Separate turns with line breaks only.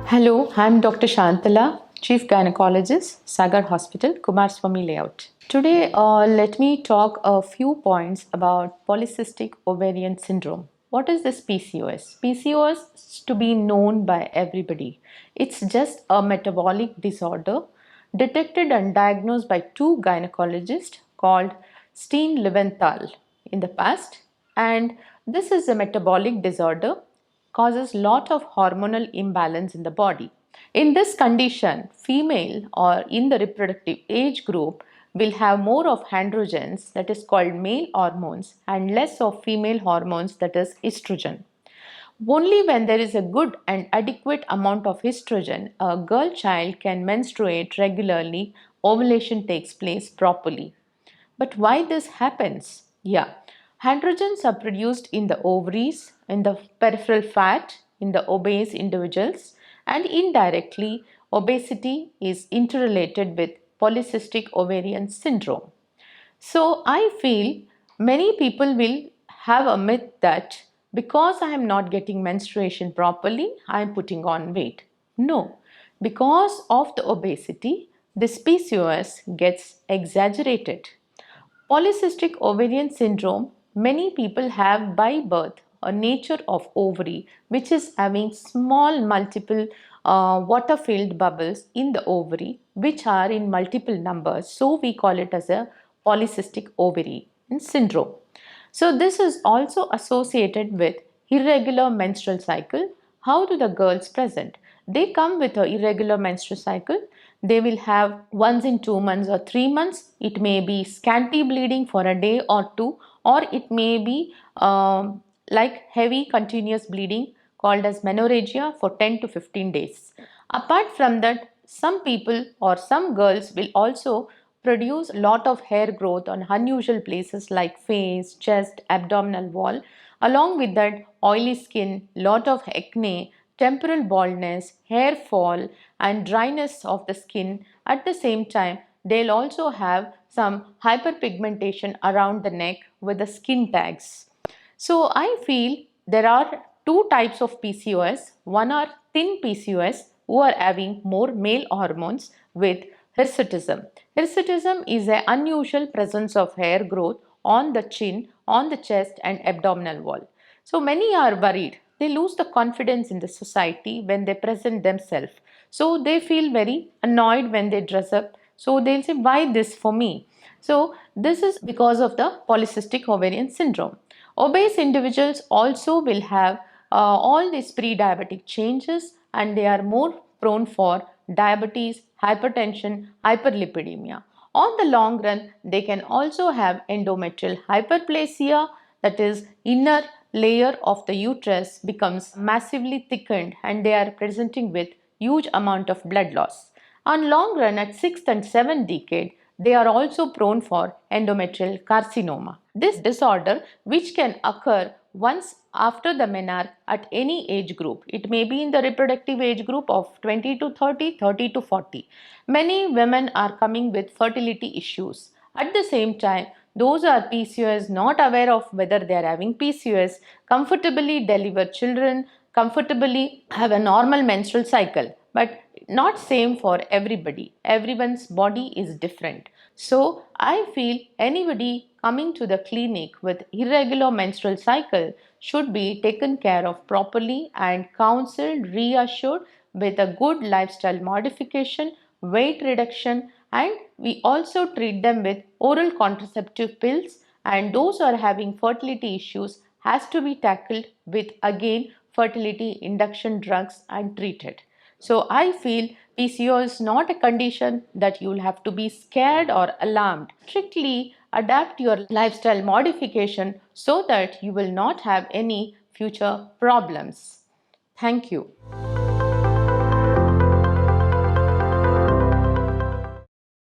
Hello, I'm Dr. Shanthala, Chief Gynaecologist, Sagar Hospital, Kumarswamy Layout. Today, let me talk a few points about polycystic ovarian syndrome. What is this PCOS? PCOS is to be known by everybody. It's just a metabolic disorder detected and diagnosed by two gynecologists called Steen Leventhal in the past. And this is a metabolic disorder causes lot of hormonal imbalance in the body. In this condition, female or in the reproductive age group will have more of androgens, that is called male hormones, and less of female hormones, that is estrogen. Only when there is a good and adequate amount of estrogen, a girl child can menstruate regularly, ovulation takes place properly. But why this happens? Yeah, androgens are produced in the ovaries, in the peripheral fat, in the obese individuals, and indirectly, obesity is interrelated with polycystic ovarian syndrome. So, I feel many people will have a myth that because I am not getting menstruation properly, I am putting on weight. No, because of the obesity, this PCOS gets exaggerated. Polycystic ovarian syndrome, many people have by birth a nature of ovary which is having small multiple water filled bubbles in the ovary which are in multiple numbers. So we call it as a polycystic ovarian syndrome. So this is also associated with irregular menstrual cycle. How do the girls present? They come with an irregular menstrual cycle. They will have once in 2 months or 3 months. It may be scanty bleeding for a day or two, or it may be like heavy continuous bleeding called as menorrhagia for 10 to 15 days. Apart from that, some people or some girls will also produce a lot of hair growth on unusual places like face, chest, abdominal wall. Along with that, oily skin, lot of acne, temporal baldness, hair fall, and dryness of the skin. At the same time, they'll also have some hyperpigmentation around the neck with the skin tags. So I feel there are two types of PCOS. One are thin PCOS who are having more male hormones with hirsutism. Hirsutism is an unusual presence of hair growth on the chin, on the chest and abdominal wall. So many are worried. They lose the confidence in the society when they present themselves. So they feel very annoyed when they dress up. So they'll say, why this for me? So this is because of the polycystic ovarian syndrome. Obese individuals also will have all these pre-diabetic changes and they are more prone for diabetes, hypertension, hyperlipidemia. On the long run, they can also have endometrial hyperplasia, that is inner layer of the uterus becomes massively thickened and they are presenting with huge amount of blood loss. On long run, at 6th and 7th decade, they are also prone for endometrial carcinoma. This disorder, which can occur once after the menarche at any age group. It may be in the reproductive age group of 20 to 30, 30 to 40. Many women are coming with fertility issues. At the same time, those are PCOS not aware of whether they are having PCOS, comfortably deliver children, comfortably have a normal menstrual cycle. But not same for everybody. Everyone's body is different. So I feel anybody coming to the clinic with irregular menstrual cycle should be taken care of properly and counseled, reassured with a good lifestyle modification, weight reduction, and we also treat them with oral contraceptive pills, and those who are having fertility issues has to be tackled with again fertility induction drugs and treated. So I feel PCO is not a condition that you'll have to be scared or alarmed. Strictly adapt your lifestyle modification so that you will not have any future problems. Thank you.